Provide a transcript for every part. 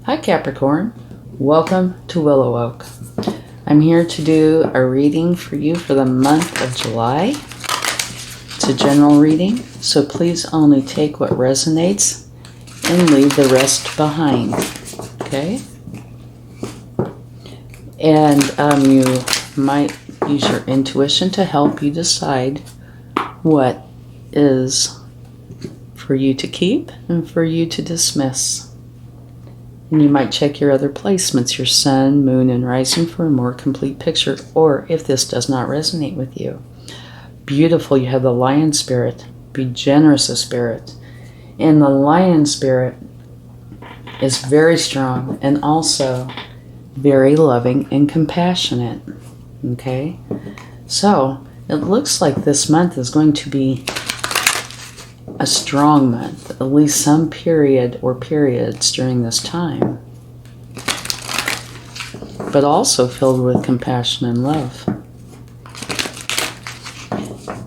Hi Capricorn, welcome to WillowOAK. I'm here to do a reading for you for the month of July. It's a general reading, so please only take what resonates and leave the rest behind, okay? And you might use your intuition to help you decide what is for you to keep and for you to dismiss. And you might check your other placements, your sun, moon, and rising for a more complete picture, or if this does not resonate with you. Beautiful, you have the lion spirit. Be generous of spirit. And the lion spirit is very strong and also very loving and compassionate. Okay? So, it looks like this month is going to be a strong month, at least some period or periods during this time, but also filled with compassion and love.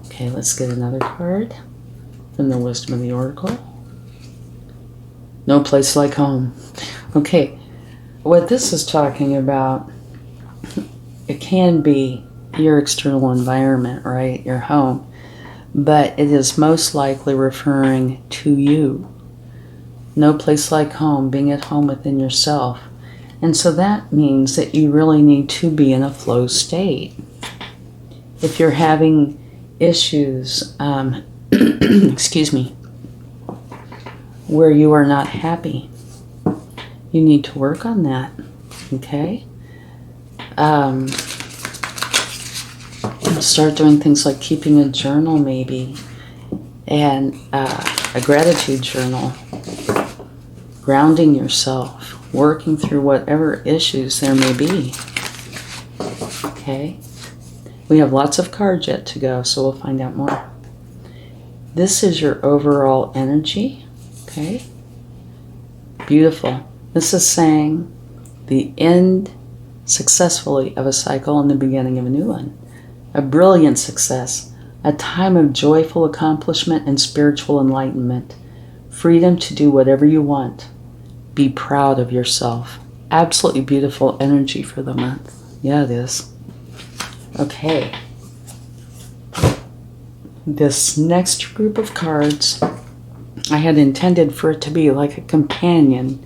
Okay, let's get another card from the Wisdom of the Oracle. No place like home. Okay, what this is talking about, it can be your external environment, right? Your home. But it is most likely referring to you. No place like home, being at home within yourself. And so that means that you really need to be in a flow state. If you're having issues, excuse me, where you are not happy, you need to work on that, okay? Start doing things like keeping a journal maybe, and a gratitude journal, grounding yourself, working through whatever issues there may be. Okay, we have lots of cards yet to go, so we'll find out more. This is your overall energy. Okay, beautiful. This is saying the end successfully of a cycle and the beginning of a new one. A brilliant success, a time of joyful accomplishment and spiritual enlightenment, freedom to do whatever you want. Be proud of yourself. Absolutely beautiful energy for the month. Yeah, it is. Okay. This next group of cards, I had intended for it to be like a companion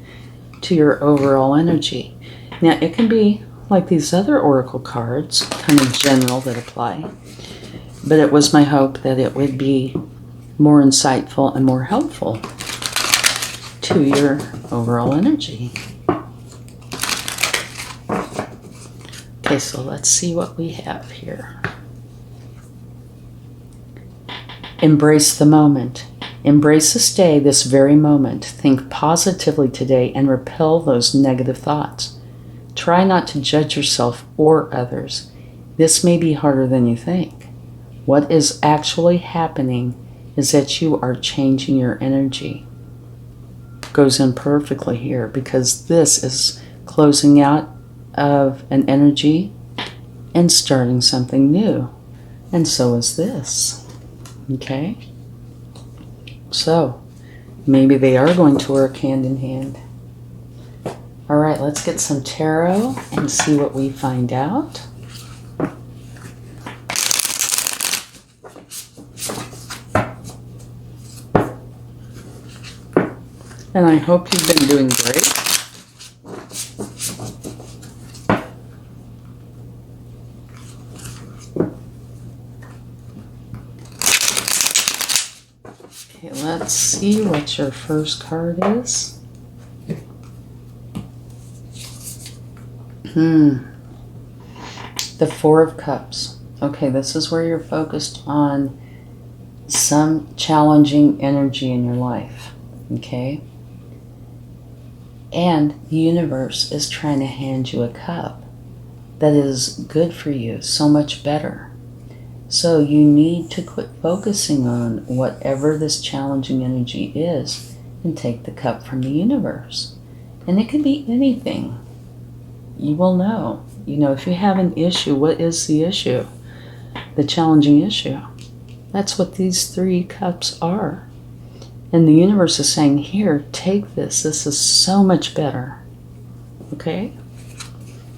to your overall energy. Now, it can be like these other oracle cards, kind of general that apply, but it was my hope that it would be more insightful and more helpful to your overall energy. Okay, so let's see what we have here. Embrace the moment. Embrace this day, this very moment. Think positively today and repel those negative thoughts. Try not to judge yourself or others. This may be harder than you think. What is actually happening is that you are changing your energy. Goes in perfectly here because this is closing out of an energy and starting something new. And so is this. Okay? So, maybe they are going to work hand in hand. All right, let's get some tarot and see what we find out. And I hope you've been doing great. Okay, let's see what your first card is. The Four of Cups. Okay, this is where you're focused on some challenging energy in your life. Okay? And the universe is trying to hand you a cup that is good for you, so much better. So you need to quit focusing on whatever this challenging energy is and take the cup from the universe. And it could be anything. You will know. You know, if you have an issue, what is the issue? The challenging issue. That's what these three cups are. And the universe is saying, here, take this. This is so much better. okay?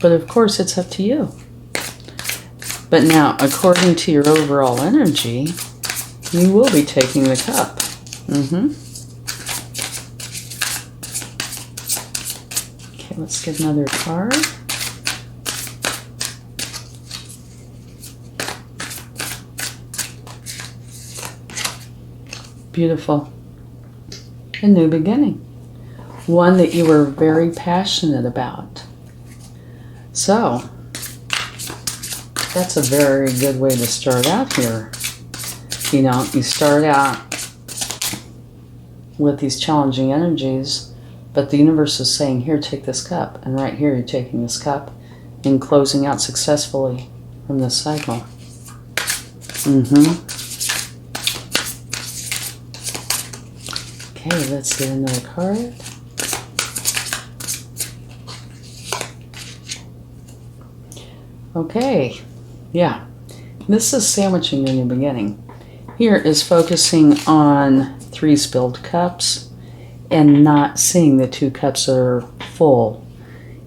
But of course, it's up to you. But now, according to your overall energy, you will be taking the cup. Okay, let's get another card. Beautiful. A new beginning. One that you were very passionate about. So, that's a very good way to start out here. You know, you start out with these challenging energies, but the universe is saying, here, take this cup. And right here, you're taking this cup and closing out successfully from this cycle. Okay, let's get another card. Okay, yeah. This is sandwiching your new beginning. Here is focusing on 3 spilled cups and not seeing the 2 cups that are full,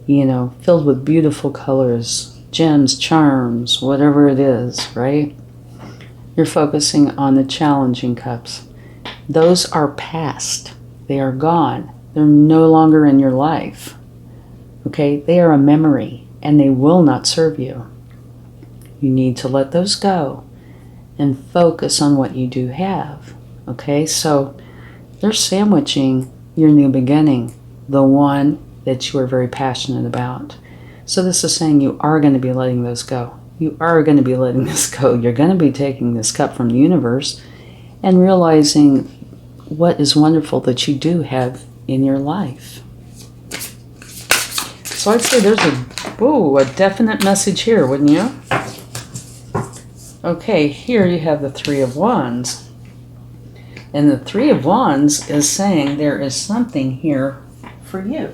you know, filled with beautiful colors, gems, charms, whatever it is, right? You're focusing on the challenging cups. Those are past. They are gone. They're no longer in your life. Okay? They are a memory, and they will not serve you. You need to let those go and focus on what you do have. Okay? So they're sandwiching your new beginning, the one that you are very passionate about. So this is saying you are going to be letting those go. You are going to be letting this go. You're going to be taking this cup from the universe and realizing what is wonderful that you do have in your life. So I'd say there's a definite message here, wouldn't you? Okay, here you have the 3 of Wands. And the 3 of Wands is saying there is something here for you.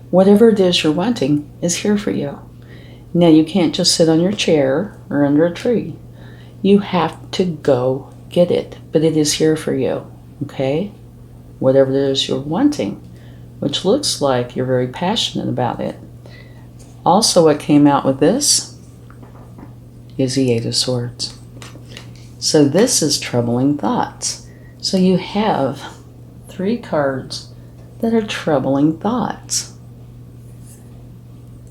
Whatever it is you're wanting is here for you. Now, you can't just sit on your chair or under a tree. You have to go get it, but it is here for you, okay? Whatever it is you're wanting, which looks like you're very passionate about it. Also, what came out with this is the 8 of Swords. So this is troubling thoughts. So you have 3 cards that are troubling thoughts.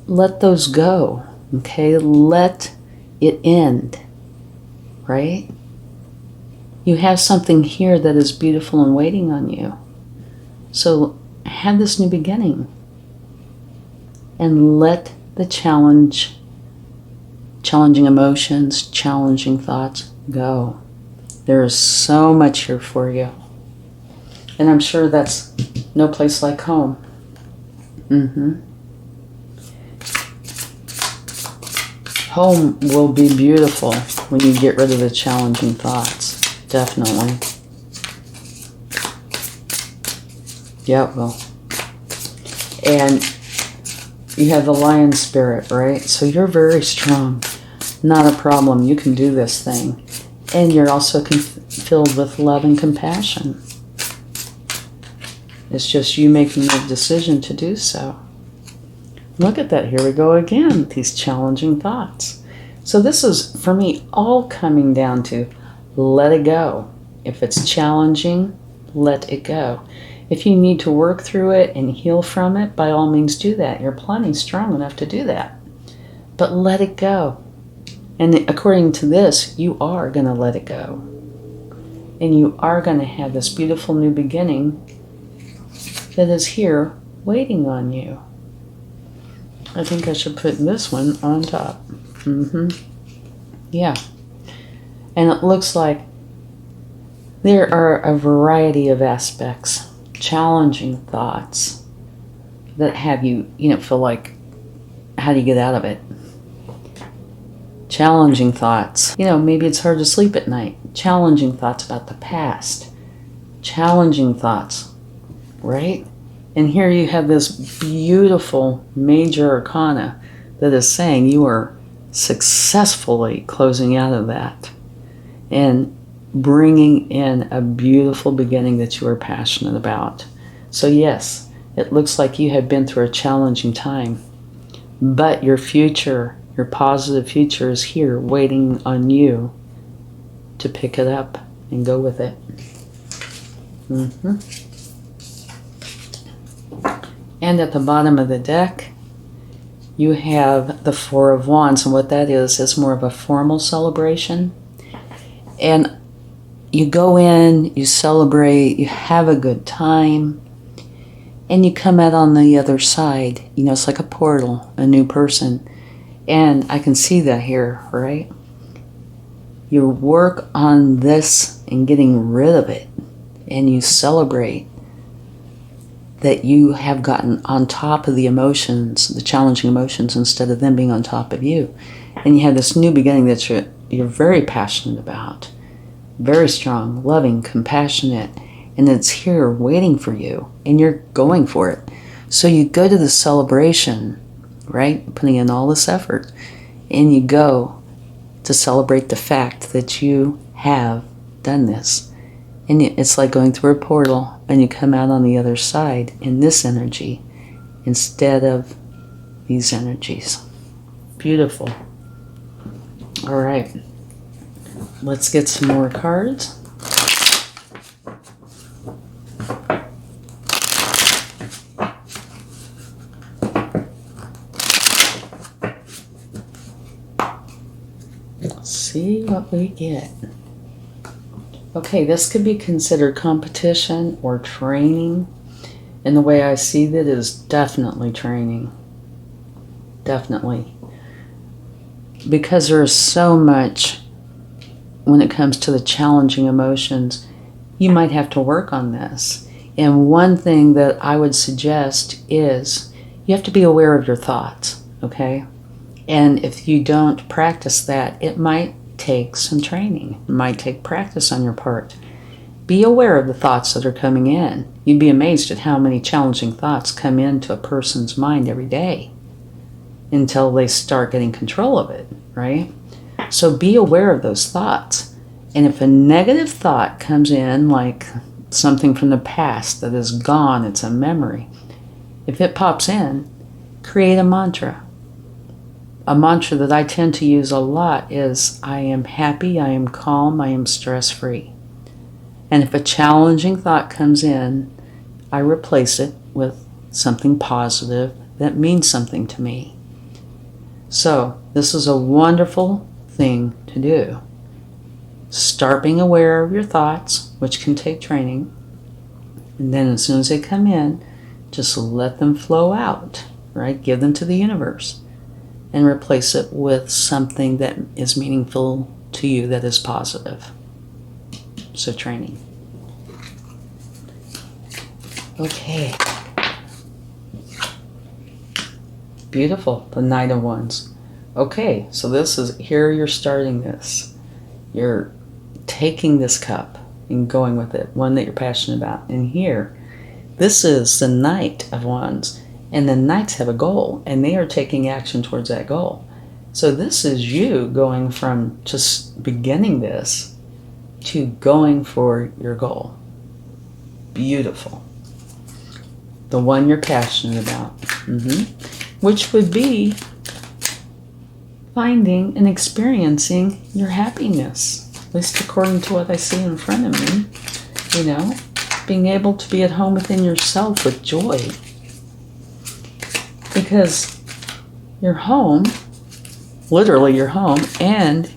Let those go, okay? Let it end, right? You have something here that is beautiful and waiting on you. So have this new beginning and let the challenging emotions, challenging thoughts go. There is so much here for you. And I'm sure that's no place like home. Home will be beautiful when you get rid of the challenging thoughts. Definitely. Yeah, it will. And you have the lion spirit, right? So you're very strong. Not a problem. You can do this thing. And you're also filled with love and compassion. It's just you making the decision to do so. Look at that. Here we go again. These challenging thoughts. So this is, for me, all coming down to let it go. If it's challenging, let it go. If you need to work through it and heal from it, by all means do that. You're plenty strong enough to do that. But let it go. And according to this, you are going to let it go. And you are going to have this beautiful new beginning that is here waiting on you. I think I should put this one on top. Yeah. And it looks like there are a variety of aspects, challenging thoughts that have you, feel like, how do you get out of it? Challenging thoughts. Maybe it's hard to sleep at night. Challenging thoughts about the past. Challenging thoughts, right? And here you have this beautiful major arcana that is saying you are successfully closing out of that and bringing in a beautiful beginning that you are passionate about. So yes, It looks like you have been through a challenging time. But your future, your positive future is here waiting on you to pick it up and go with it. And at the bottom of the deck, you have the Four of Wands. And what that is more of a formal celebration. And you go in, you celebrate, you have a good time, and you come out on the other side. You know, it's like a portal, a new person. And I can see that here, right? You work on this and getting rid of it, and you celebrate that you have gotten on top of the emotions, the challenging emotions, instead of them being on top of you. And you have this new beginning that you're very passionate about. Very strong, loving, compassionate, and it's here waiting for you, and you're going for it. So you go to the celebration, right? Putting in all this effort, and you go to celebrate the fact that you have done this. And it's like going through a portal, and you come out on the other side in this energy instead of these energies. Beautiful. All right. Let's get some more cards. Let's see what we get. Okay, this could be considered competition or training. And the way I see that is definitely training. Definitely. Because there is so much when it comes to the challenging emotions, you might have to work on this. And one thing that I would suggest is you have to be aware of your thoughts, okay? And if you don't practice that, it might take some training. It might take practice on your part. Be aware of the thoughts that are coming in. You'd be amazed at how many challenging thoughts come into a person's mind every day until they start getting control of it, right? So be aware of those thoughts. And if a negative thought comes in, like something from the past that is gone, it's a memory, if it pops in, create a mantra. A mantra that I tend to use a lot is, I am happy, I am calm, I am stress-free. And if a challenging thought comes in, I replace it with something positive that means something to me. So this is a wonderful thing to do. Start being aware of your thoughts, which can take training, and then as soon as they come in, just let them flow out, right? Give them to the universe and replace it with something that is meaningful to you, that is positive. So training. Okay. Beautiful, the Knight of Wands. Okay, so this is, here you're starting this. You're taking this cup and going with it, one that you're passionate about. And here, this is the Knight of Wands. And the Knights have a goal, and they are taking action towards that goal. So this is you going from just beginning this to going for your goal. Beautiful. The one you're passionate about. Which would be finding and experiencing your happiness, at least according to what I see in front of me. You know, being able to be at home within yourself with joy. Because your home, literally your home, and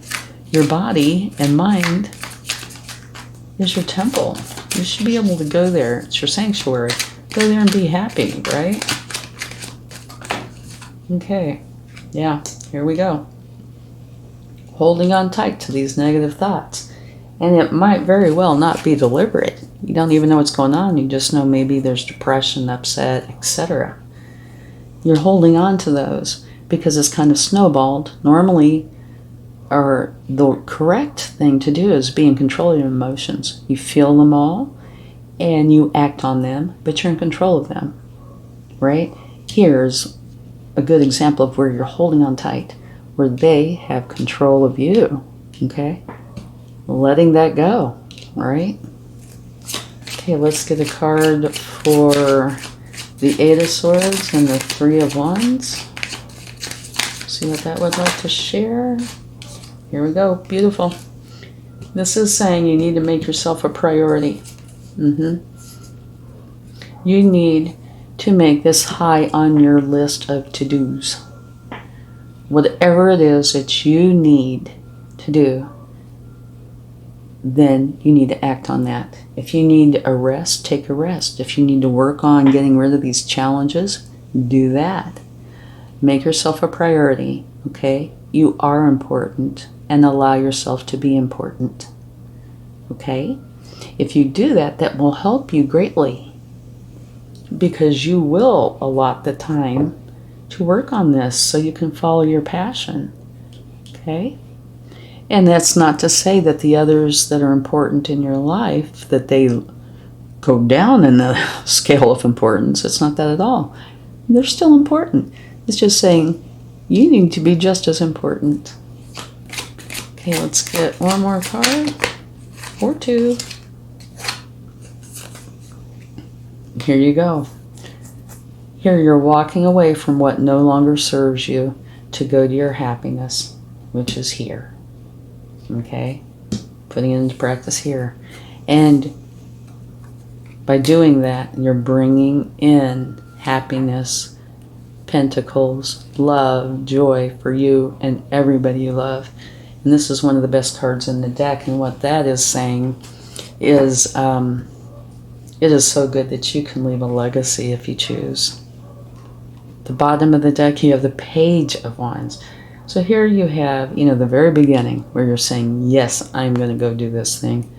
your body and mind is your temple. You should be able to go there. It's your sanctuary. Go there and be happy, right? Okay. Yeah, here we go. Holding on tight to these negative thoughts. And it might very well not be deliberate. You don't even know what's going on. You just know maybe there's depression, upset, etc. You're holding on to those because it's kind of snowballed. Normally, or the correct thing to do is be in control of your emotions. You feel them all and you act on them, but you're in control of them, right? Here's a good example of where you're holding on tight, where they have control of you, okay? Letting that go, all right? Okay, let's get a card for the Eight of Swords and the Three of Wands. See what that would like to share. Here we go. Beautiful. This is saying you need to make yourself a priority. You need to make this high on your list of to-dos. Whatever it is that you need to do, then you need to act on that. If you need a rest, take a rest. If you need to work on getting rid of these challenges, do that. Make yourself a priority, okay? You are important, and allow yourself to be important, okay? If you do that, that will help you greatly, because you will allot the time to work on this so you can follow your passion, okay? And that's not to say that the others that are important in your life, that they go down in the scale of importance. It's not that at all. They're still important. It's just saying you need to be just as important. Okay, let's get one more card, or two. Here you go. Here you're walking away from what no longer serves you to go to your happiness, which is here. Okay? Putting it into practice here. And by doing that, you're bringing in happiness, pentacles, love, joy for you and everybody you love. And this is one of the best cards in the deck. And what that is saying is it is so good that you can leave a legacy if you choose. The bottom of the deck, you have the Page of Wands. So here you have, the very beginning where you're saying, yes, I'm going to go do this thing.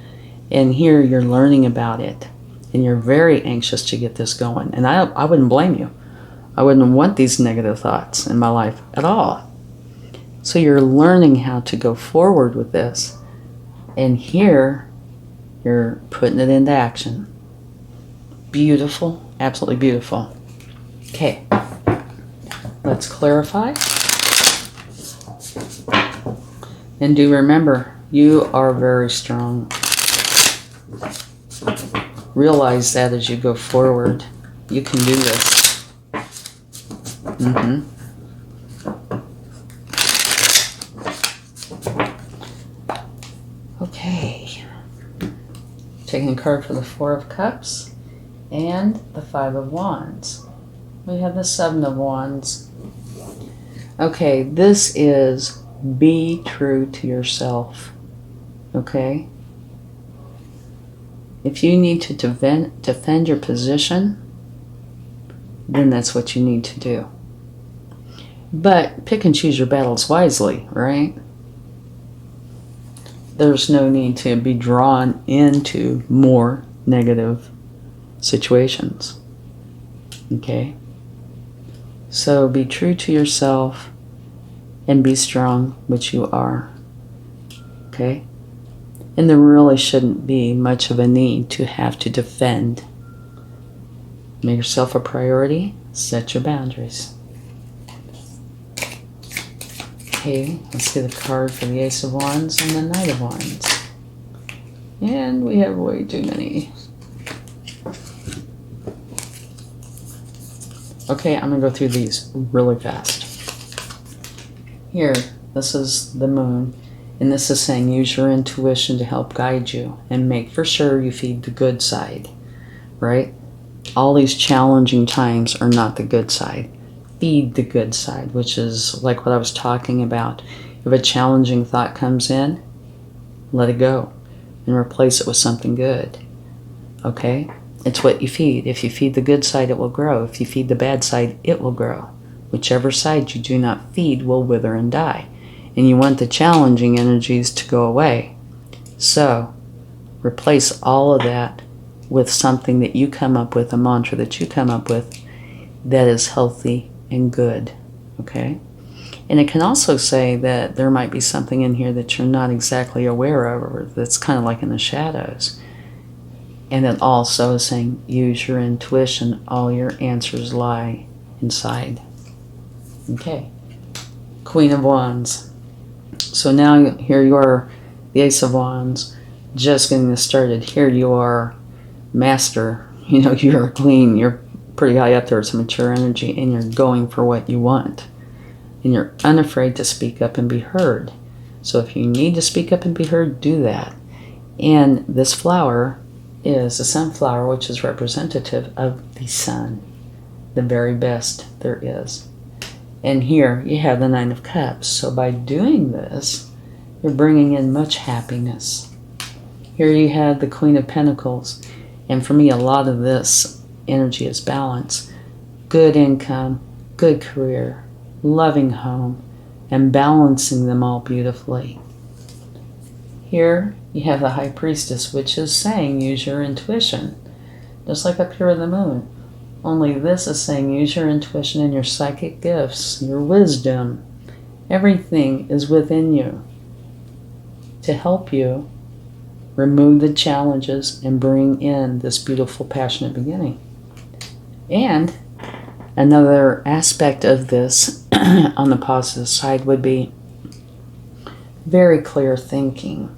And here you're learning about it. And you're very anxious to get this going. And I wouldn't blame you. I wouldn't want these negative thoughts in my life at all. So you're learning how to go forward with this. And here you're putting it into action. Beautiful. Absolutely beautiful. Okay. Let's clarify. And do remember, you are very strong. Realize that as you go forward. You can do this. Okay. Taking a card for the Four of Cups and the Five of Wands. We have the Seven of Wands. Okay, this is be true to yourself. Okay? If you need to defend your position, then that's what you need to do. But pick and choose your battles wisely, right? There's no need to be drawn into more negative situations. Okay? So be true to yourself and be strong, which you are. Okay? And there really shouldn't be much of a need to have to defend. Make yourself a priority. Set your boundaries. Okay, let's get a card for the Ace of Wands and the Knight of Wands. And we have way too many. Okay, I'm going to go through these really fast. Here, this is the Moon. And this is saying use your intuition to help guide you. And make for sure you feed the good side. Right? All these challenging times are not the good side. Feed the good side, which is like what I was talking about. If a challenging thought comes in, let it go. And replace it with something good. Okay? It's what you feed. If you feed the good side, it will grow. If you feed the bad side, it will grow. Whichever side you do not feed will wither and die. And you want the challenging energies to go away. So, replace all of that with something that you come up with, a mantra that you come up with that is healthy and good. Okay? And it can also say that there might be something in here that you're not exactly aware of, or that's kind of like in the shadows. And it also is saying, use your intuition. All your answers lie inside. Okay. Queen of Wands. So now here you are, the Ace of Wands, just getting this started. Here you are, master. You're a queen. You're pretty high up there. It's a mature energy, and you're going for what you want. And you're unafraid to speak up and be heard. So if you need to speak up and be heard, do that. And this flower is a sunflower, which is representative of the sun, the very best there is. And here you have the Nine of Cups. So by doing this, you're bringing in much happiness. Here you have the Queen of Pentacles. And for me, a lot of this energy is balance. Good income, good career, loving home, and balancing them all beautifully. Here you have the High Priestess, which is saying use your intuition. Just like up here with the moon. Only this is saying use your intuition and your psychic gifts, your wisdom. Everything is within you to help you remove the challenges and bring in this beautiful, passionate beginning. And another aspect of this on the positive side would be very clear thinking,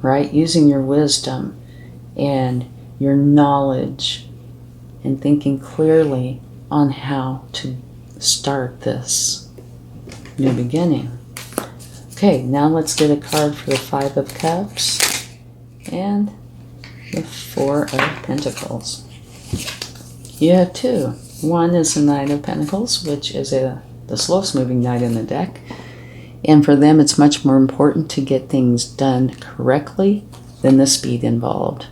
right? Using your wisdom and your knowledge and thinking clearly on how to start this new beginning. Okay, now let's get a card for the Five of Cups and the Four of Pentacles. You have two. One is the Knight of Pentacles, which is the slowest moving knight in the deck. And for them, it's much more important to get things done correctly than the speed involved.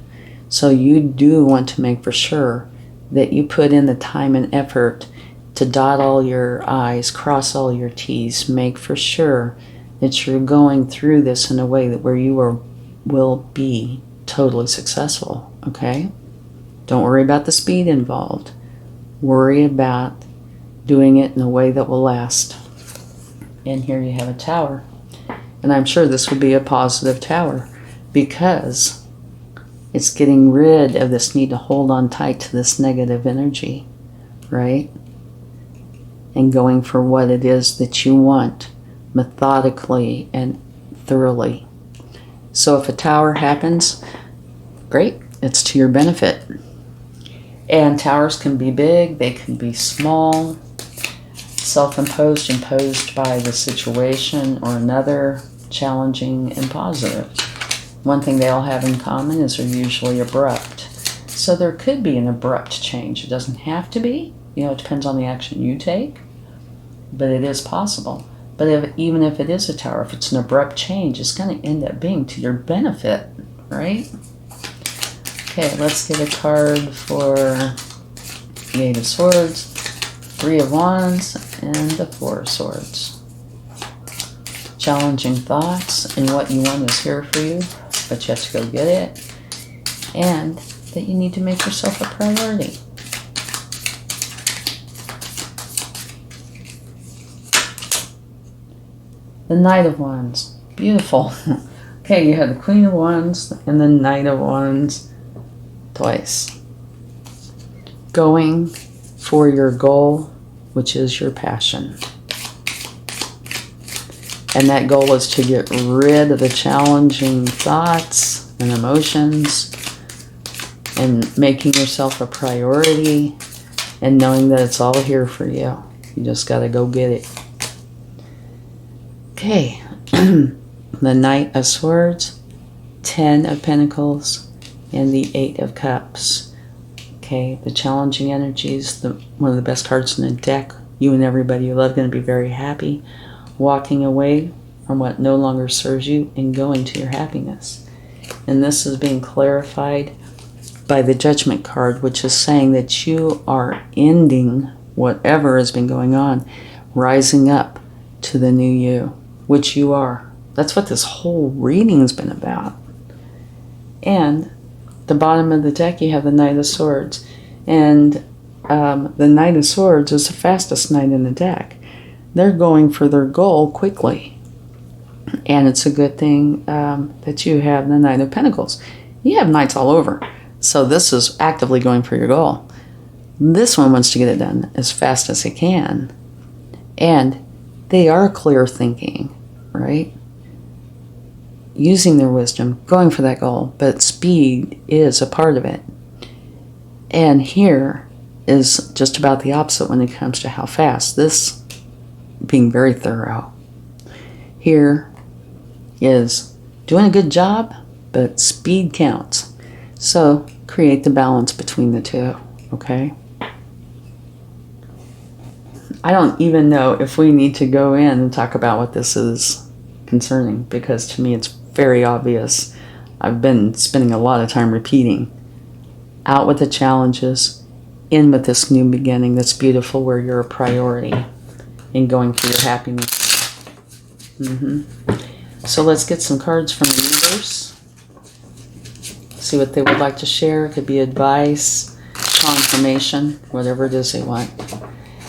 So you do want to make for sure that you put in the time and effort to dot all your I's, cross all your T's, make for sure that you're going through this in a way that where you will be totally successful, okay? Don't worry about the speed involved. Worry about doing it in a way that will last. And here you have a Tower. And I'm sure this would be a positive Tower because it's getting rid of this need to hold on tight to this negative energy, right? And going for what it is that you want, methodically and thoroughly. So if a Tower happens, great, it's to your benefit. And Towers can be big, they can be small, self-imposed, imposed by the situation or another, challenging and positive. One thing they all have in common is they're usually abrupt. So there could be an abrupt change. It doesn't have to be. It depends on the action you take. But it is possible. But even if it is a Tower, if it's an abrupt change, it's going to end up being to your benefit, right? Okay, let's get a card for the Eight of Swords, Three of Wands, and the Four of Swords. Challenging thoughts, and what you want is here for you, but you have to go get it, and that you need to make yourself a priority. The Knight of Wands, beautiful. Okay, you have the Queen of Wands and the Knight of Wands twice. Going for your goal, which is your passion. And that goal is to get rid of the challenging thoughts and emotions and making yourself a priority and knowing that it's all here for you. You just got to go get it. Okay, the Knight of Swords, Ten of Pentacles, and the Eight of Cups. Okay, the challenging energies, one of the best cards in the deck. You and everybody you love are going to be very happy. Walking away from what no longer serves you and going to your happiness. And this is being clarified by the Judgment card, which is saying that you are ending whatever has been going on, rising up to the new you, which you are. That's what this whole reading has been about. And the bottom of the deck, you have the Knight of Swords. And the Knight of Swords is the fastest knight in the deck. They're going for their goal quickly. And it's a good thing that you have the Knight of Pentacles. You have knights all over. So this is actively going for your goal. This one wants to get it done as fast as it can. And they are clear thinking, right? Using their wisdom, going for that goal. But speed is a part of it. And here is just about the opposite when it comes to how fast. This being very thorough. Here is doing a good job, but speed counts. So create the balance between the two, okay? I don't even know if we need to go in and talk about what this is concerning, because to me it's very obvious. I've been spending a lot of time repeating. Out with the challenges, in with this new beginning that's beautiful, where you're a priority in going for your happiness. So let's get some cards from the universe. See what they would like to share. It could be advice, confirmation, whatever it is they want.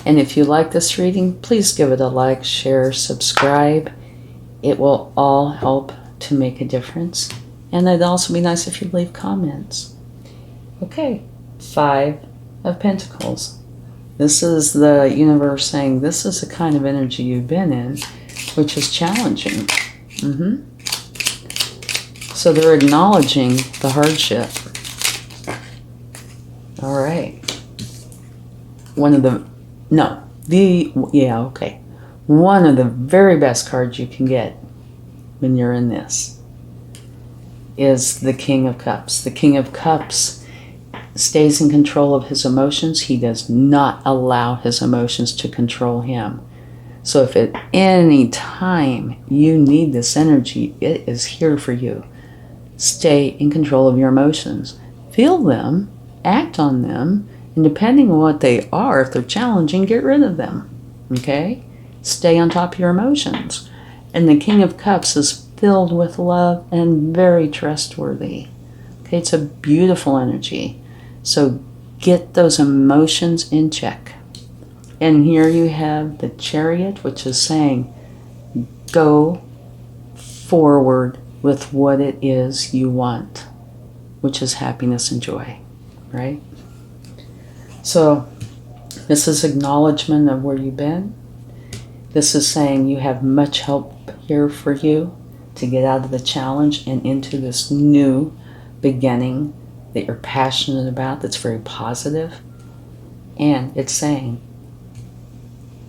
And if you like this reading, please give it a like, share, subscribe. It will all help to make a difference. And it'd also be nice if you leave comments. Okay, 5 of Pentacles. This is the universe saying this is the kind of energy you've been in, which is challenging. So they're acknowledging the hardship. All right. One of the very best cards you can get when you're in this is the King of Cups. The King of Cups stays in control of his emotions. He does not allow his emotions to control him. So if at any time you need this energy, it is here for you. Stay in control of your emotions. Feel them, act on them, and depending on what they are, if they're challenging, get rid of them. Okay? Stay on top of your emotions. And the King of Cups is filled with love and very trustworthy. Okay, it's a beautiful energy. So get those emotions in check. And here you have the Chariot, which is saying, go forward with what it is you want, which is happiness and joy, right? So this is acknowledgement of where you've been. This is saying you have much help here for you to get out of the challenge and into this new beginning that you're passionate about, that's very positive. And it's saying,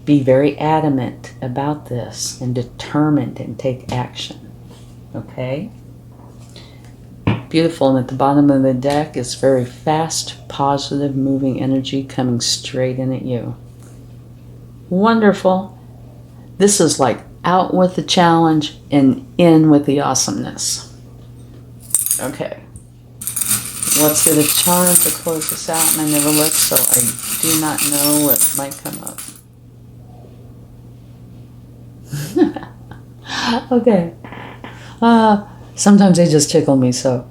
be very adamant about this and determined and take action. Okay? Beautiful. And at the bottom of the deck is very fast, positive, moving energy coming straight in at you. Wonderful. This is like out with the challenge and in with the awesomeness. Okay. Let's get a charm to close this out. And I never looked, so I do not know what might come up. Okay. Sometimes they just tickle me, so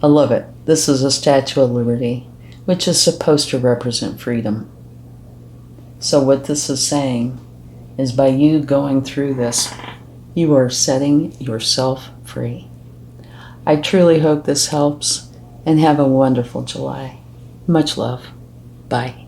I love it. This is a Statue of Liberty, which is supposed to represent freedom. So what this is saying is, by you going through this, you are setting yourself free. I truly hope this helps, and have a wonderful July. Much love. Bye.